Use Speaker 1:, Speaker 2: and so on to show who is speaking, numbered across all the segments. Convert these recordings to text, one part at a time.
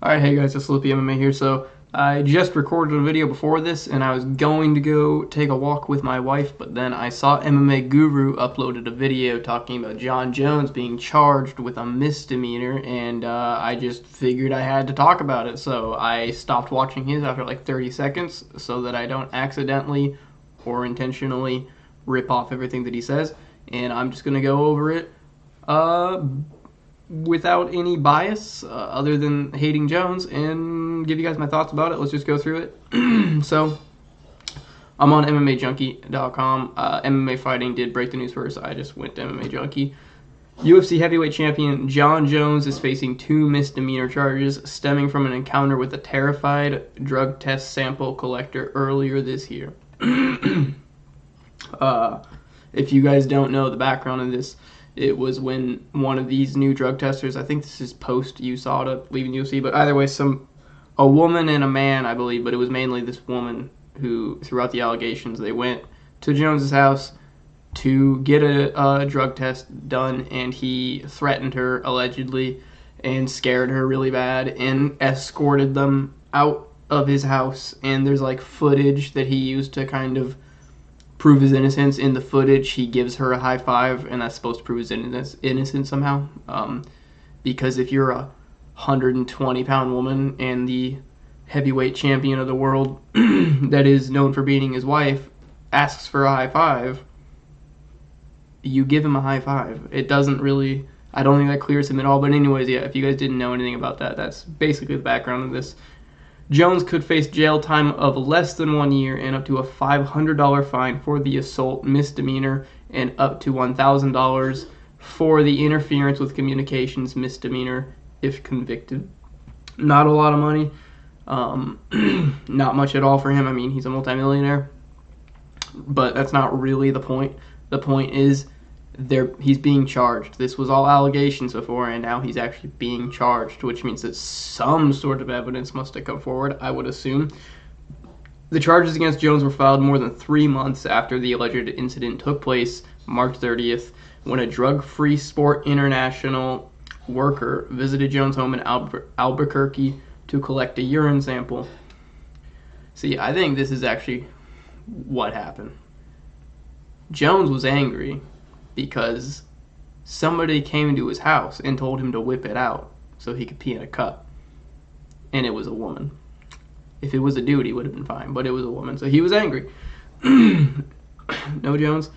Speaker 1: Alright, hey guys, it's Slippy MMA here. So, I just recorded a video before this, and I was going to go take a walk with my wife, but then I saw MMA Guru uploaded a video talking about Jon Jones being charged with a misdemeanor, and I just figured I had to talk about it. So, I stopped watching his after like 30 seconds so that I don't accidentally or intentionally rip off everything that he says, and I'm just going to go over it. Without any bias other than hating Jones and give you guys my thoughts about it. Let's just go through it. So, I'm on MMAJunkie.com. MMA Fighting did break the news first. I just went to MMA Junkie. UFC heavyweight champion Jon Jones is facing 2 misdemeanor charges stemming from an encounter with a terrified drug test sample collector earlier this year. If you guys don't know the background of this, it was when one of these new drug testers, I think this is post USADA leaving UFC, but either way, a woman and a man, I believe, but it was mainly this woman who, throughout the allegations, they went to Jones's house to get a drug test done, and he threatened her, allegedly, and scared her really bad, and escorted them out of his house, and there's like footage that he used to kind of prove his innocence. In the footage, he gives her a high five, and that's supposed to prove his innocence somehow. Because if you're a 120-pound woman and the heavyweight champion of the world that is known for beating his wife asks for a high five, you give him a high five. It doesn't really, I don't think that clears him at all. But anyways, yeah, if you guys didn't know anything about that, that's basically the background of this. Jones could face jail time of less than 1 year and up to a $500 fine for the assault misdemeanor and up to $1,000 for the interference with communications misdemeanor if convicted. Not a lot of money. Not much at all for him. I mean, he's a multimillionaire. But that's not really the point. The point is he's being charged. This was all allegations before, and now he's actually being charged, which means that some sort of evidence must have come forward, I would assume. The charges against Jones were filed more than 3 months after the alleged incident took place, March 30th, when a Drug-Free Sport International worker visited Jones' home in Albuquerque to collect a urine sample. See, I think this is actually what happened. Jones was angry because somebody came to his house and told him to whip it out so he could pee in a cup. And it was a woman. If it was a dude, he would have been fine, but it was a woman, so he was angry. No, Jones?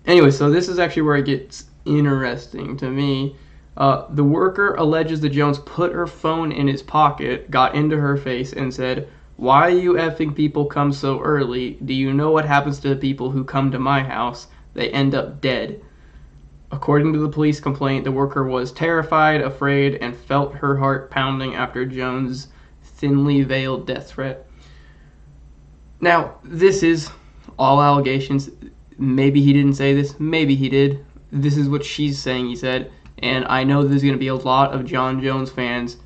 Speaker 1: Anyway, so this is actually where it gets interesting to me. The worker alleges that Jones put her phone in his pocket, got into her face, and said, "Why you effing people come so early? Do you know what happens to the people who come to my house? They end up dead." According to the police complaint, the worker was terrified, afraid, and felt her heart pounding after Jones' thinly veiled death threat. Now, this is all allegations. Maybe he didn't say this. Maybe he did. This is what she's saying he said. And I know there's going to be a lot of Jon Jones fans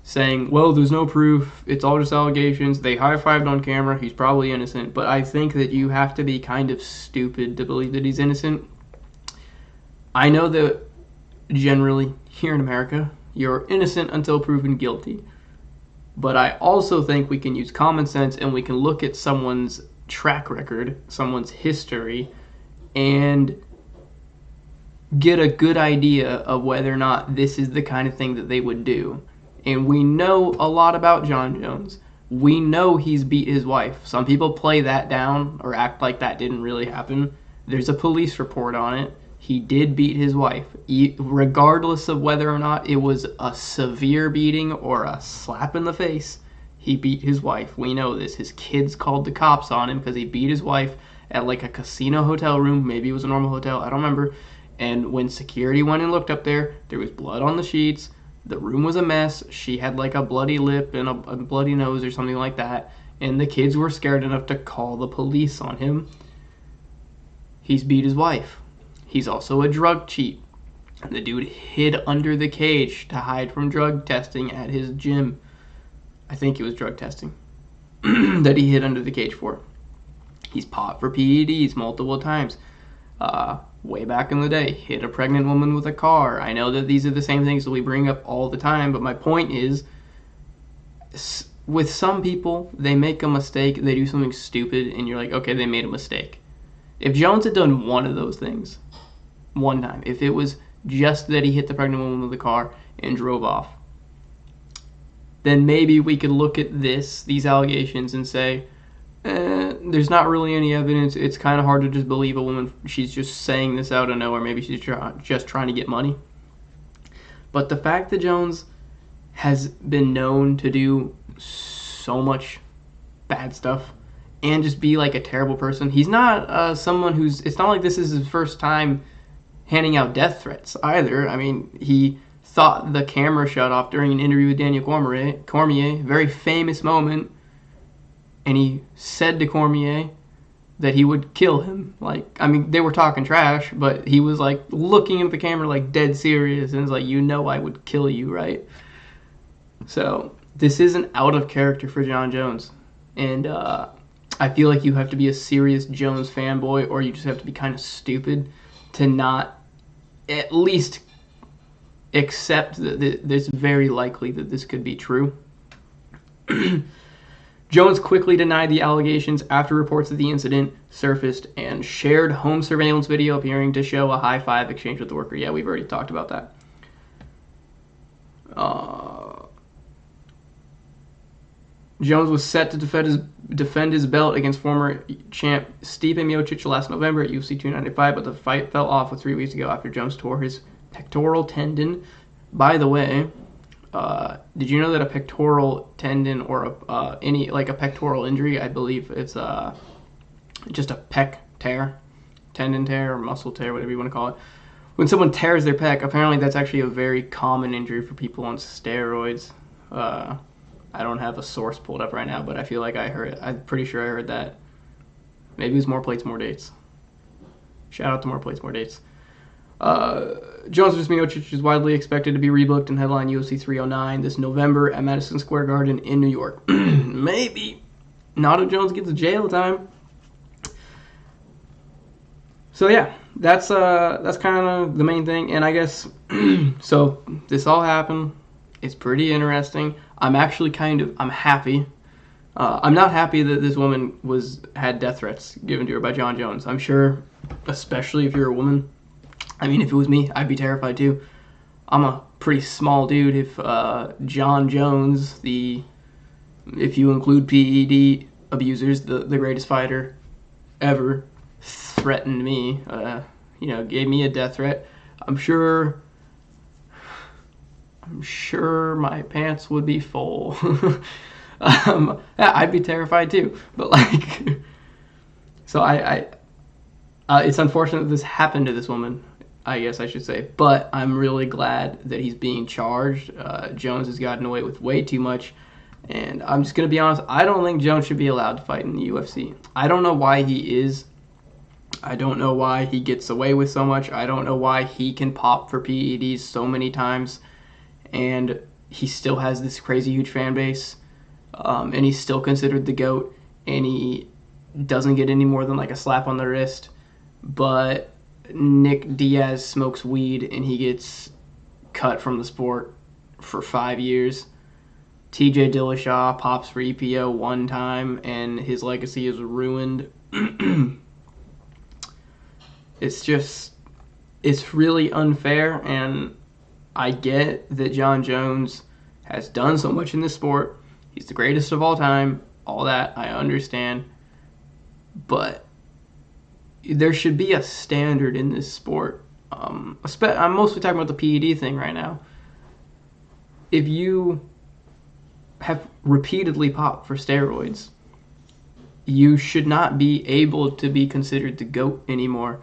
Speaker 1: saying, well, there's no proof, it's all just allegations, they high-fived on camera, he's probably innocent. But I think that you have to be kind of stupid to believe that he's innocent. I know that generally, here in America, you're innocent until proven guilty. But I also think we can use common sense and we can look at someone's track record, someone's history, and get a good idea of whether or not this is the kind of thing that they would do. And we know a lot about Jon Jones. We know he's beat his wife. Some people play that down or act like that didn't really happen. There's a police report on it. He did beat his wife. Regardless of whether or not it was a severe beating or a slap in the face, he beat his wife. We know this. His kids called the cops on him because he beat his wife at like a casino hotel room. Maybe it was a normal hotel. I don't remember. And when security went and looked up there was blood on the sheets. The room was a mess. She had like a bloody lip and a bloody nose or something like that. And the kids were scared enough to call the police on him. He's beat his wife. He's also a drug cheat. The dude hid under the cage to hide from drug testing at his gym. I think it was drug testing that he hid under the cage for. He's popped for PEDs multiple times. way back in the day, hit a pregnant woman with a car. I know that these are the same things that we bring up all the time, but my point is, with some people, they make a mistake, they do something stupid, and you're like, okay, they made a mistake. If Jones had done one of those things, one time, if it was just that he hit the pregnant woman with the car and drove off, then maybe we could look at these allegations, and say, there's not really any evidence. It's kind of hard to just believe a woman. She's just saying this out of nowhere. Maybe she's just trying to get money. But the fact that Jones has been known to do so much bad stuff and just be like a terrible person. He's not someone who's, it's not like this is his first time handing out death threats either. I mean, he thought the camera shut off during an interview with Daniel Cormier, very famous moment, and he said to Cormier that he would kill him. Like, I mean, they were talking trash, but he was like looking at the camera like dead serious, and it's like, you know I would kill you, right? So this isn't out of character for Jon Jones, and I feel like you have to be a serious Jones fanboy, or you just have to be kind of stupid to not at least accept that it's very likely that this could be true. Jones quickly denied the allegations after reports of the incident surfaced and shared home surveillance video appearing to show a high-five exchange with the worker. Yeah, we've already talked about that. Jones was set to defend his belt against former champ Stipe Miocic last November at UFC 295, but the fight fell off 3 weeks ago after Jones tore his pectoral tendon. By the way, did you know that a pectoral tendon or a pectoral injury, I believe it's just a pec tear, tendon tear or muscle tear, whatever you want to call it. When someone tears their pec, apparently that's actually a very common injury for people on steroids. I don't have a source pulled up right now, but I feel like I heard it. I'm pretty sure I heard that. Maybe it was More Plates, More Dates. Shout out to More Plates, More Dates. Jones vs. Miocic is widely expected to be rebooked and headline UFC 309 this November at Madison Square Garden in New York. Maybe not if Jones gets jail time. So yeah, that's kind of the main thing, and I guess so. This all happened. It's pretty interesting. I'm actually I'm happy. I'm not happy that this woman had death threats given to her by Jon Jones. I'm sure, especially if you're a woman. I mean, if it was me, I'd be terrified too. I'm a pretty small dude. If Jon Jones, if you include PED abusers, the greatest fighter ever, threatened me, gave me a death threat, I'm sure my pants would be full. Yeah, I'd be terrified too. But so it's unfortunate that this happened to this woman, I guess I should say. But I'm really glad that he's being charged. Jones has gotten away with way too much. And I'm just going to be honest, I don't think Jones should be allowed to fight in the UFC. I don't know why he is. I don't know why he gets away with so much. I don't know why he can pop for PEDs so many times, and he still has this crazy huge fan base, and he's still considered the GOAT, and he doesn't get any more than a slap on the wrist. But Nick Diaz smokes weed, and he gets cut from the sport for 5 years. TJ Dillashaw pops for EPO one time, and his legacy is ruined. It's really unfair, and I get that Jon Jones has done so much in this sport. He's the greatest of all time, all that, I understand. But there should be a standard in this sport. I'm mostly talking about the PED thing right now. If you have repeatedly popped for steroids, you should not be able to be considered the GOAT anymore.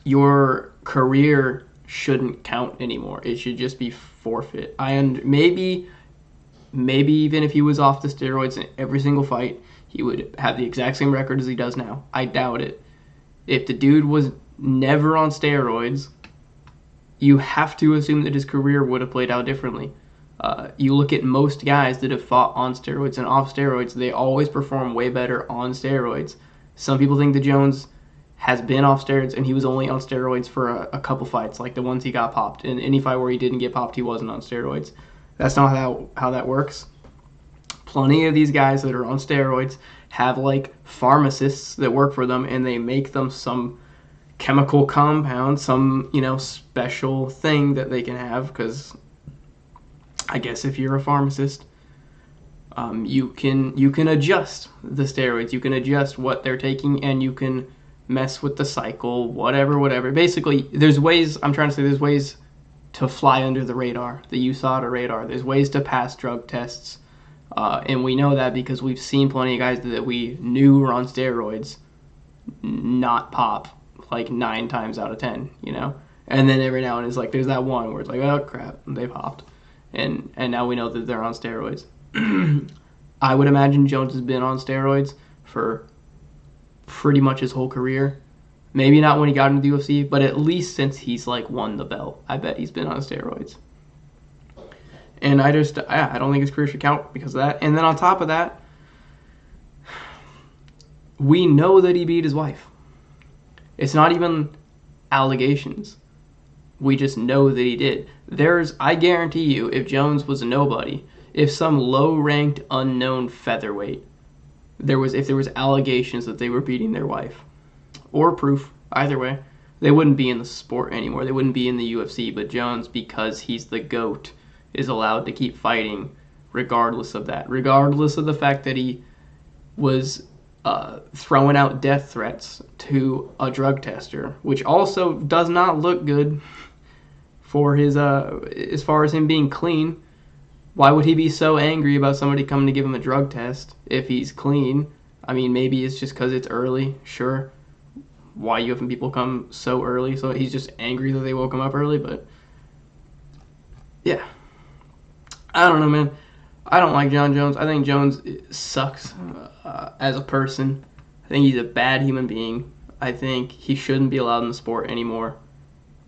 Speaker 1: Your career shouldn't count anymore. It should just be forfeit. Maybe even if he was off the steroids in every single fight, he would have the exact same record as he does now. I doubt it. If the dude was never on steroids, you have to assume that his career would have played out differently. You look at most guys that have fought on steroids and off steroids, they always perform way better on steroids. Some people think that Jones has been off steroids, and he was only on steroids for a couple fights, like the ones he got popped. In any fight where he didn't get popped, he wasn't on steroids. That's not how that works. Plenty of these guys that are on steroids have like pharmacists that work for them, and they make them some chemical compound, some special thing that they can have. Because I guess if you're a pharmacist, you can adjust the steroids, you can adjust what they're taking, and you can mess with the cycle, whatever. Basically, there's ways to fly under the radar, the USADA radar. There's ways to pass drug tests, and we know that because we've seen plenty of guys that we knew were on steroids not pop like 9 times out of 10, And then every now and then it's like there's that one where it's like, oh crap, they popped, and now we know that they're on steroids. I would imagine Jones has been on steroids for pretty much his whole career. Maybe not when he got into the UFC, but at least since he's like won the belt, I bet he's been on steroids. And I don't think his career should count because of that. And then on top of that, we know that he beat his wife. It's not even allegations. We just know that he did. I guarantee you, if Jones was a nobody, if some low-ranked, unknown featherweight, if there was allegations that they were beating their wife, or proof, either way, they wouldn't be in the sport anymore. They wouldn't be in the UFC. But Jones, because he's the GOAT, is allowed to keep fighting regardless of that. Regardless of the fact that he was throwing out death threats to a drug tester, which also does not look good for his, as far as him being clean. Why would he be so angry about somebody coming to give him a drug test if he's clean? I mean, maybe it's just because it's early, sure. Why you having people come so early? So he's just angry that they woke him up early, but yeah. I don't know, man. I don't like John Jones. I think Jones sucks as a person. I think he's a bad human being. I think he shouldn't be allowed in the sport anymore.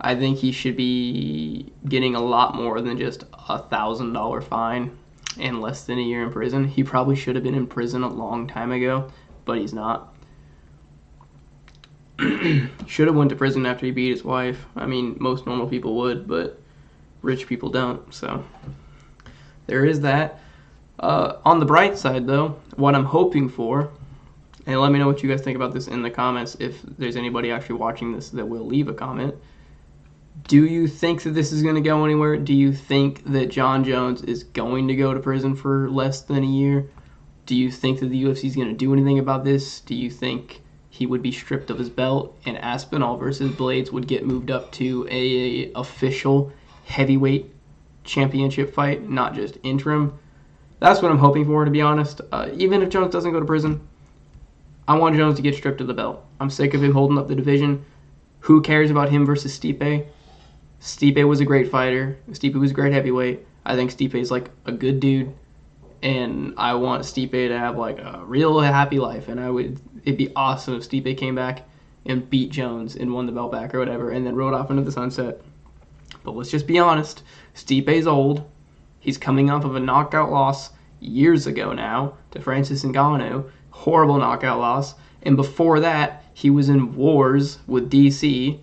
Speaker 1: I think he should be getting a lot more than just a $1,000 fine and less than a year in prison. He probably should have been in prison a long time ago, but he's not. Should have went to prison after he beat his wife. I mean, most normal people would, but rich people don't. So there is that. On the bright side, though, what I'm hoping for, and let me know what you guys think about this in the comments if there's anybody actually watching this that will leave a comment. Do you think that this is going to go anywhere? Do you think that John Jones is going to go to prison for less than a year? Do you think that the UFC is going to do anything about this? Do you think he would be stripped of his belt and Aspinall versus Blades would get moved up to a official heavyweight championship fight, not just interim? That's what I'm hoping for, to be honest. Even if Jones doesn't go to prison, I want Jones to get stripped of the belt. I'm sick of him holding up the division. Who cares about him versus Stipe? Stipe was a great fighter. Stipe was a great heavyweight. I think Stipe is like a good dude, and I want Stipe to have like a real happy life. And it'd be awesome if Stipe came back and beat Jones and won the belt back or whatever, and then rode off into the sunset. But let's just be honest. Stipe's old. He's coming off of a knockout loss years ago now to Francis Ngannou. Horrible knockout loss. And before that, he was in wars with DC.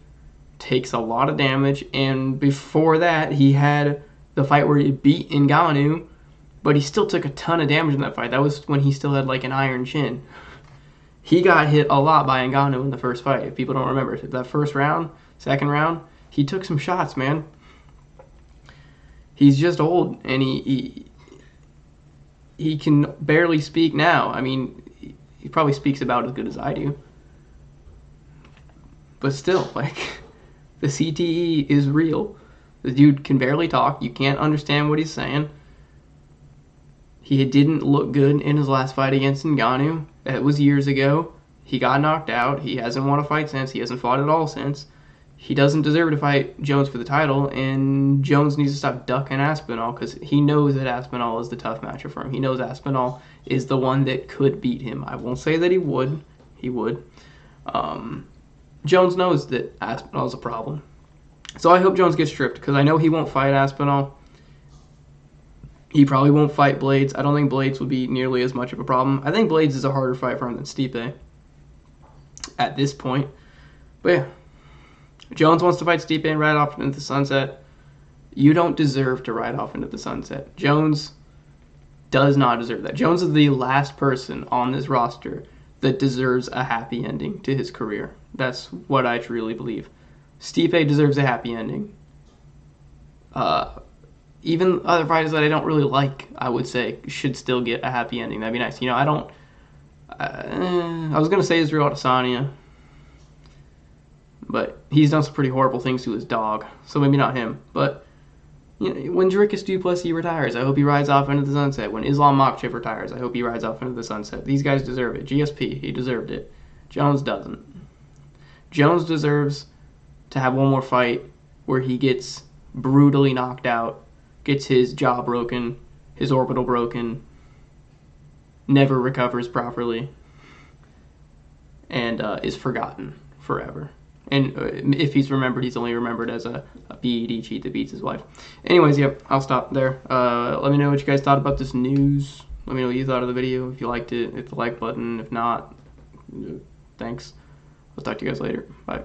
Speaker 1: Takes a lot of damage. And before that, he had the fight where he beat Ngannou, but he still took a ton of damage in that fight. That was when he still had like an iron chin. He got hit a lot by Ngannou in the first fight. If people don't remember, that first round, second round, he took some shots, man. He's just old, and he can barely speak now. I mean, he probably speaks about as good as I do. But still, like, the CTE is real. The dude can barely talk. You can't understand what he's saying. He didn't look good in his last fight against Ngannou. That was years ago. He got knocked out. He hasn't won a fight since. He hasn't fought at all since. He doesn't deserve to fight Jones for the title, and Jones needs to stop ducking Aspinall because he knows that Aspinall is the tough matchup for him. He knows Aspinall is the one that could beat him. I won't say that he would. He would. Jones knows that Aspinall is a problem. So I hope Jones gets stripped because I know he won't fight Aspinall. He probably won't fight Blades. I don't think Blades would be nearly as much of a problem. I think Blades is a harder fight for him than Stipe at this point. But yeah, Jones wants to fight Stipe and ride off into the sunset. You don't deserve to ride off into the sunset. Jones does not deserve that. Jones is the last person on this roster that deserves a happy ending to his career. That's what I truly believe. Stipe deserves a happy ending. Even other fighters that I don't really like, I would say, should still get a happy ending. That'd be nice. You know, I don't. I was gonna say Israel Adesanya, but he's done some pretty horrible things to his dog, so maybe not him. But you know, when Dricus du Plessis retires, I hope he rides off into the sunset. When Islam Makhachev retires, I hope he rides off into the sunset. These guys deserve it. GSP, he deserved it. Jones doesn't. Jones deserves to have one more fight where he gets brutally knocked out, gets his jaw broken, his orbital broken, never recovers properly, and is forgotten forever. And if he's remembered, he's only remembered as a PED cheat that beats his wife. Anyways, yep, I'll stop there. Let me know what you guys thought about this news. Let me know what you thought of the video. If you liked it, hit the like button. If not, thanks. I'll talk to you guys later. Bye.